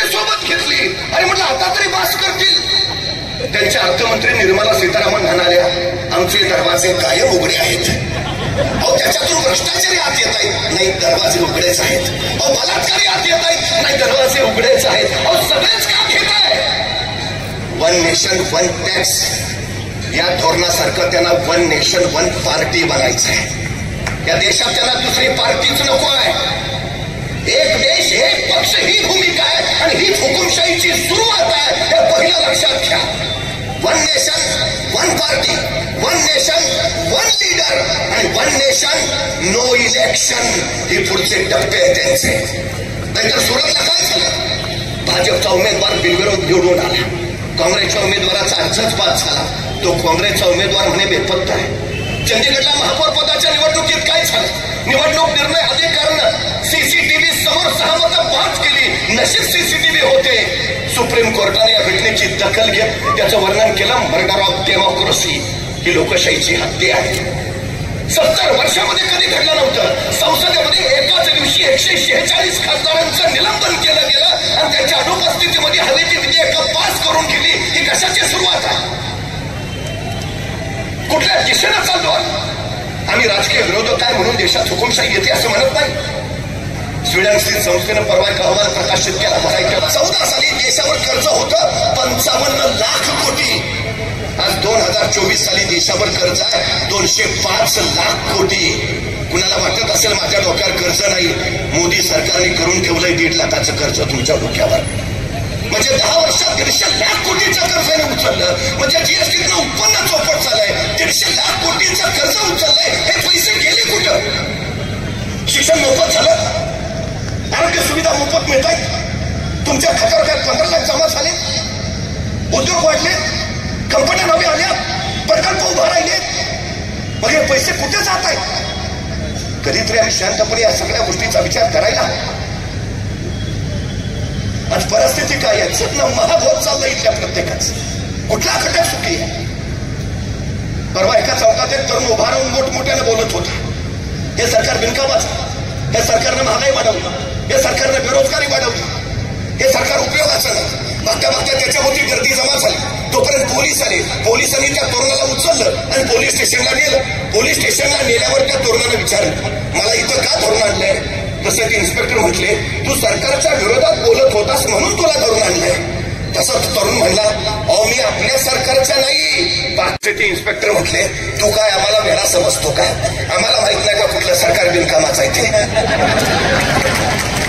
सोबत घेतली आणि म्हटलं आता तरी बास करतील. त्यांच्या अर्थमंत्री निर्मला सीतारामन म्हणाल्या आमचे दरवाजे कायम उघडे आहेत. अहो त्याच्यातून भ्रष्टाचारी आत येत आहेत, नाही दरवाजे उघडेच आहेत. अहो बलात्कारी आत येत आहेत, नाही दरवाजे उघडेच आहेत. अहो सगळेच काम घेत आहे. वन नेशन वन टॅक्स या धोरणासारखं त्यांना वन नेशन वन पार्टी बनायचं आहे. या देशात त्यांना दुसरी पार्टीच नको आहे. एक देश एक पक्ष ही भूमिका आहे आणि ही हुकुमशाहीची सुरुवात आहे. हे पहिलं लक्षात घ्या. One nation one party, one nation one leader आणि वन नेशन नो इलेक्शन ही पुढचे टप्पे आहेत त्यांचे. नाहीतर सुरतला काय झालं? भाजपचा उमेदवार बिनविरोध निवडून आला. काँग्रेसच्या उमेदवाराचा अर्जच बाद झाला. तो काँग्रेसचा उमेदवार म्हणे बेपत्ता आहे. चंदीगडला महापौर पदाच्या निवडणुकीत काय झालं? निवडणूक निर्णय अधिकाऱ्यानं सीसीटीव्ही समोर सहमत पास केली. नशीब सीसीटीव्ही होते. सुप्रीम कोर्टाने या घटनेची दखल घेत त्याचं वर्णन केलं मर्डर ऑफ डेमोक्रेसी. ही लोकशाहीची हत्या आहे. 70 वर्षामध्ये कधी घडलं नव्हतं. संसदेमध्ये एकाच दिवशी 146 खासदारांचं निलंबन केलं गेलं आणि त्यांच्या अनुपस्थितीमध्ये हवी ती विधेयकं पास करून गेली. ही कशाची सुरुवात आहे? कुठल्या दिशेनं चाललो? आम्ही राजकीय विरोधक काय म्हणून देशात हुकुमशाही येते असं म्हणत नाही. स्वीडन स्थित संस्थेनं परवा एक अहवाल प्रकाशित केला. 14 साली देशावर कर्ज होतं 55 लाख कोटी. आज 2024 साली देशावर कर्ज आहे 205 लाख कोटी. कुणाला वाटत असेल माझ्या डोक्यावर कर्ज नाही? मोदी सरकारने करून ठेवलंय 1.5 लाखाचं कर्ज तुमच्या डोक्यावर. म्हणजे 10 वर्षात 150 लाख कोटीचं कर्जाने उचललं. म्हणजे जीएसटीतनं उत्पन्न चौपट झालंय. 150 लाख कोटीचं कर्ज उचललंय. हे पैसे गेले कुठं? शिक्षण मोफत झालं, आरोग्य सुविधा मोफत मिळत आहेत. तुमच्या खात्यावर काय 15 लाख जमा झाले, उद्योग वाढले, कंपन्या नव्या आल्या, प्रकल्प उभा राहिले. मग हे पैसे कुठे जात आहेत? कधीतरी आम्ही शांतपणे या सगळ्या गोष्टीचा विचार करायला. आज परिस्थिती काय आहे? जगणं महाग होत चाललं इथल्या प्रत्येकाच. कुठला घटक सुखी आहे? परवा एका चौकात एक तरुण उभा राहून मोठमोठ्यानं बोलत होता, हे सरकार बिनकामाचं, हे सरकारनं महागाई वाढवली, हे सरकारनं बेरोजगारी वाढवली, हे सरकार उपयोगाचं नाही. मागच्या त्याच्यावरती गर्दी जमा झाली. तोपर्यंत पोलीस आले. पोलिसांनी त्या तरुणाला उचललं आणि पोलीस स्टेशनला नेलं. पोलीस स्टेशनला नेल्यावर त्या तरुणानं विचारलं मला इथं का धरून आणलंय? तसं ते इन्स्पेक्टर म्हटले तू सरकारच्या विरोधात बोलत होतास म्हणून तुला धरून आणलंय. तसं तरुण म्हणला अहो मी आपल्या सरकारच्या नाही. बाकीचे ते इन्स्पेक्टर म्हटले तू काय आम्हाला वेळा समजतो का? आम्हाला माहित नाही का कुठलं सरकार बिनकामाचं आहे ते?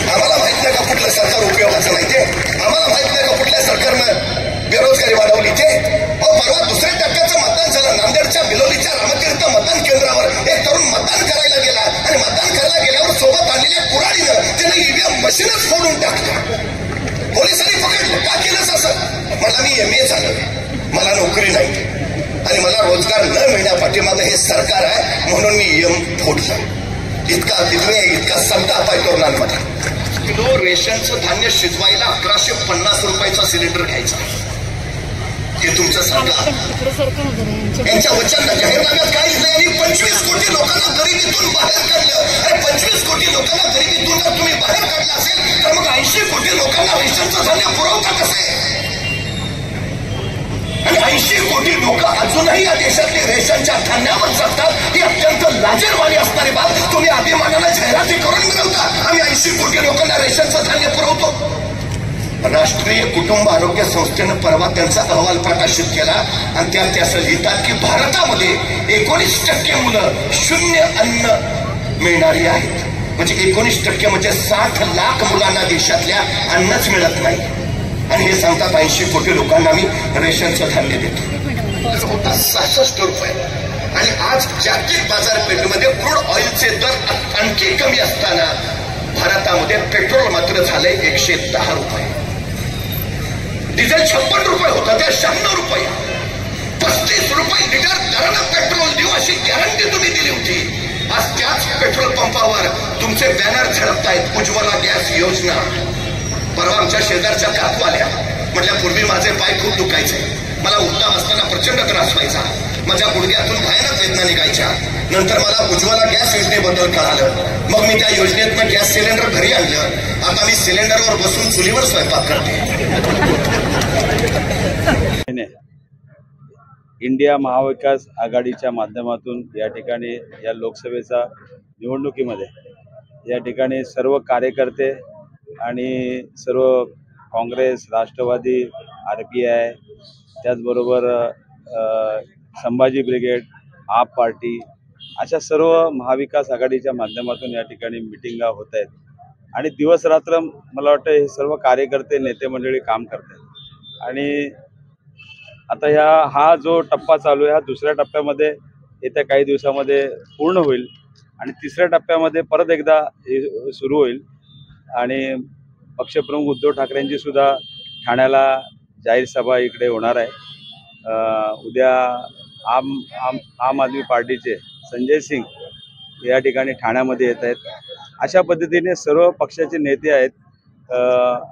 आम्हाला माहित नाही का कुठलं सरकार उपयोगाचं नाही ते? आम्हाला माहित नाही का कुठल्या सरकारनं बेरोजगारी वाढवली ते? परवा 2ऱ्या टप्प्याचं मतदान झालं. नांदेडच्या बिलोलीच्या रामतीर्थ मतदान केंद्रावर एक तरुण मतदान करायला गेला आणि मतदान करायला गेल्यावर सोबत आलेल्या कुऱ्हाडीनं त्याने ईव्हीएम मशीनच फोडून टाकलं. पोलिसांनी पकडलं. का केलंच असं? मला मी MA झालं, मला नोकरी नाही आणि मला रोजगार न मिळण्यापाठीमागं हे सरकार आहे म्हणून मी फोडलं. इतका विद्वे इतका समजा पाय तरुणांमध्ये. किलो रेशनचं धान्य शिजवायला 1150 रुपयाचा सिलेंडर घ्यायचा. हे तुमचं सांगा. यांच्या वचन जाहीरनाम्यात काय लिहिलं? यांनी 25 कोटी लोकांना गरिबीतून बाहेर काढलं. अरे 25 कोटी लोकांना गरिबीतून जर तुम्ही बाहेर काढलं असेल तर मग 80 कोटी लोकांना रेशनचं धान्य पुरवता कसे? आणि 80 कोटी लोक अजूनही या देशातले रेशनच्या धान्यावर जगतात. ही अत्यंत लाजिरवाणी असणारी बाब. तुम्ही अभिमानाने जाहिराती करून मिळवता आम्ही 80 कोटी लोकांना रेशनचं धान्य पुरवतो. राष्ट्रीय कुटुंब आरोग्य संस्थेनं परवा त्यांचा अहवाल प्रकाशित केला आणि त्यात ते असं लिहितात की भारतामध्ये 19% मुलं शून्य अन्न मिळणारी आहेत. म्हणजे 19% म्हणजे 60 लाख मुलांना देशातल्या अन्नच मिळत नाही. आणि हे सांगतात 80 कोटी लोकांना मी रेशनचं धान्य देतो. होता 66 रुपये आणि आज जागतिक आणखी कमी असताना भारतामध्ये पेट्रोल मात्र झालंय 110 रुपये, डिझेल 56 रुपये होतं, त्या 96 रुपये, 35 रुपये लिटर दरानं पेट्रोल देऊ अशी गॅरंटी तुम्ही दिली होती. आज त्याच पेट्रोल पंपावर तुमचे बॅनर झळकतायत, उज्ज्वला गॅस योजना. परवा आमच्या शेजारच्या काकू आल्या, म्हटल्या पूर्वी माझे पाय खूप दुखायचे, मला उठता बसताना प्रचंड त्रास व्हायचा, माझ्या गुडघ्यातून भयानक वेदना निघायच्या. नंतर मला उज्ज्वला गॅस योजनेबद्दल कळालं, मग मी त्या योजनेतनं गॅस सिलेंडर घरी आणलं. आता मी सिलेंडरवर बसून चुलीवर स्वयंपाक करते. इंडिया महाविकास आघाडीच्या माध्यमातून या ठिकाणी या लोकसभेच्या निवडणुकीमध्ये या ठिकाणी सर्व कार्यकर्ते आणि सर्व काँग्रेस, राष्ट्रवादी, RPI, त्याचबरोबर संभाजी ब्रिगेड, आप पार्टी अशा सर्व महाविकास आघाडीच्या माध्यमातून या ठिकाणी मिटिंगा होत आहेत. आणि दिवस रात्र मला वाटतं हे सर्व कार्यकर्ते, नेते मंडळी काम करत आहेत. आणि आता हा जो टप्पा चालू आहे, हा दुसऱ्या टप्प्यामध्ये येत्या काही दिवसामध्ये पूर्ण होईल आणि तिसऱ्या टप्प्यामध्ये परत एकदा हे सुरू होईल. आणि पक्षप्रमुख उद्धव ठाकरेंची सुद्धा ठाण्याला जाहीर सभा इकडे होणार आहे. उद्या आम आदमी पार्टीचे संजय सिंग या ठिकाणी ठाण्यामध्ये येत आहेत. अशा पद्धतीने सर्व पक्षाचे नेते आहेत,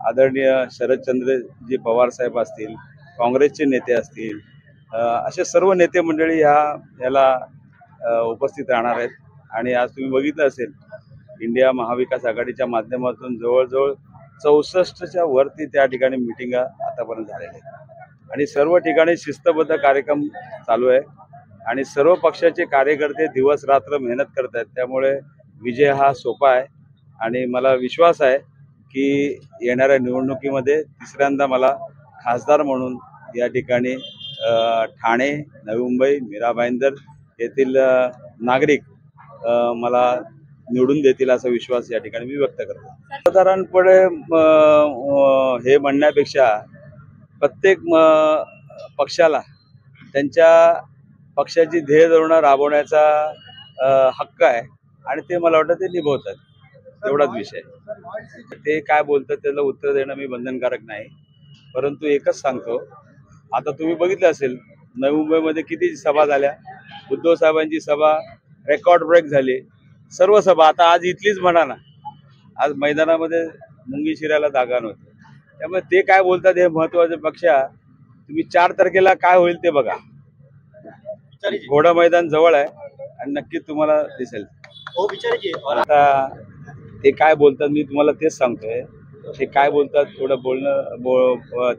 आदरणीय शरदचंद्रजी पवार साहेब असतील, काँग्रेसचे नेते असतील, असे सर्व नेते मंडळी याला उपस्थित राहणार आहेत. आणि आज तुम्ही बघितलं असेल, इंडिया महाविकास आघाडीच्या माध्यमातून जवळजवळ 64च्या वरती त्या ठिकाणी मिटिंगा आतापर्यंत झालेल्या आहेत. आणि सर्व ठिकाणी शिस्तबद्ध कार्यक्रम चालू आहे आणि सर्व पक्षाचे कार्यकर्ते दिवस रात्र मेहनत करत आहेत. त्यामुळे विजय हा सोपा आहे आणि मला विश्वास आहे की येणाऱ्या निवडणुकीमध्ये तिसऱ्यांदा मला खासदार म्हणून या ठिकाणी ठाणे, नवी मुंबई, मीरा भाईंदर येथील नागरिक मला निवडून देतील असा विश्वास या ठिकाणी मी व्यक्त करतो. साधारणपणे हे म्हणण्यापेक्षा प्रत्येक पक्षाला त्यांच्या पक्षाची ध्येय धोरणं राबवण्याचा हक्क आहे आणि ते मला वाटतं ते निभवतात, एवढाच विषय. ते काय बोलतात त्याला उत्तर देणं मी बंधनकारक नाही, परंतु एकच सांगतो, आता तुम्ही बघितलं असेल नवी मुंबईमध्ये किती सभा झाल्या, उद्धव साहेबांची सभा रेकॉर्ड ब्रेक झाली, सर्व सभा. आता आज इथलीच म्हणा ना, आज मैदानामध्ये मुंगी शिरायला जागा नव्हती. त्यामुळे ते काय बोलतात हे महत्वाच्या पेक्षा तुम्ही 4 तारखेला काय होईल ते बघा. घोडा मैदान जवळ आहे आणि नक्कीच तुम्हाला दिसेल. आता ते काय बोलतात मी तुम्हाला तेच सांगतोय, ते काय बोलतात थोडं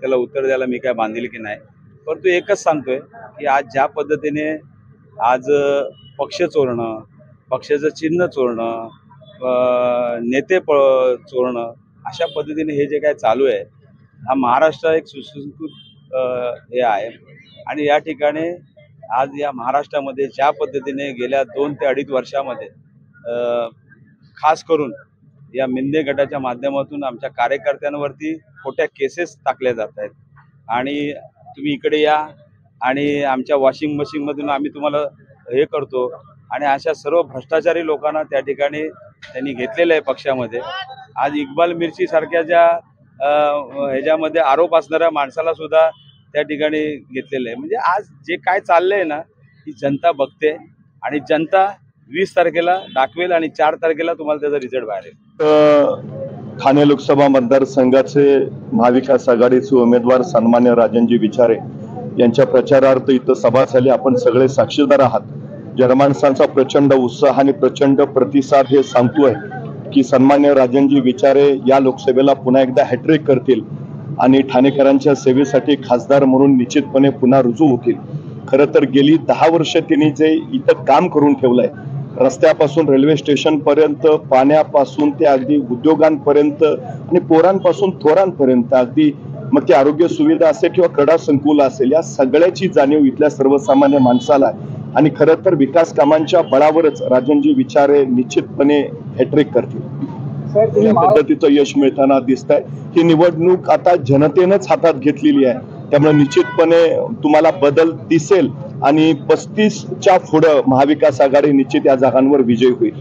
त्याला उत्तर द्यायला मी काय बांधील की नाही. परंतु एकच सांगतोय की आज ज्या पद्धतीने आज पक्ष चोरणं, पक्षाचं चिन्ह चोरणं, नेते चोरणं, अशा पद्धतीने हे जे काय चालू आहे, हा महाराष्ट्र एक सुसंस्कृत हे आहे. आणि या ठिकाणी आज या महाराष्ट्रामध्ये ज्या पद्धतीने गेल्या 2 ते 2.5 वर्षामध्ये खास करून या मिंदे गटाच्या माध्यमातून आमच्या कार्यकर्त्यांवरती खोट्या केसेस टाकल्या जात आहेत. आणि तुम्ही इकडे या आणि आमच्या वॉशिंग मशीनमधून आम्ही तुम्हाला हे करतो. आणि अशा सर्व भ्रष्टाचारी लोकांना त्या ठिकाणी त्यांनी घेतलेलं आहे पक्षामध्ये. आज इक्बाल मिर्ची सारख्या ज्या ह्याच्यामध्ये आरोप असणाऱ्या माणसाला सुद्धा त्या ठिकाणी घेतलेलं आहे. म्हणजे आज जे काय चाललंय ना, ही जनता बघते आणि जनता 20 तारखेला दाखवेल आणि 4 तारखेला तुम्हाला त्याचा रिझल्ट बाहेर येईल. ठाणे लोकसभा मतदारसंघाचे महाविकास आघाडीचे उमेदवार सन्मान्य राजनजी विचारे यांच्या प्रचारार्थ इथं सभा झाली. आपण सगळे साक्षीदार आहात. जनमानसांचा प्रचंड उत्साह आणि प्रचंड प्रतिसाद हे सांगतोय की सन्मान्य राजनजी विचारे या लोकसभेला पुन्हा एकदा हॅट्रिक करतील आणि ठाणेकरांच्या सेवेसाठी खासदार म्हणून निश्चितपणे पुन्हा रुजू होतील. खरं तर गेली 10 वर्ष त्यांनी जे इथं काम करून ठेवलंय, रस्त्यापासून रेल्वे स्टेशन पर्यंत, पाण्यापासून ते अगदी उद्योगांपर्यंत आणि पोरांपासून थोरांपर्यंत, अगदी मग ती आरोग्य सुविधा असेल किंवा क्रीडा संकुल असेल, या सगळ्याची जाणीव इथल्या सर्वसामान्य माणसाला आहे. आणि खरं तर विकास कामांच्या बळावरच राजनजी विचारे निश्चितपणे हॅट्रिक करतील. या पद्धतीचं यश मिळताना दिसत आहे. ही निवडणूक आता जनतेनंच हातात घेतलेली आहे, त्यामुळे निश्चितपणे तुम्हाला बदल दिसेल आणि 35च्या पुढं महाविकास आघाडी निश्चित या जागांवर विजयी होईल.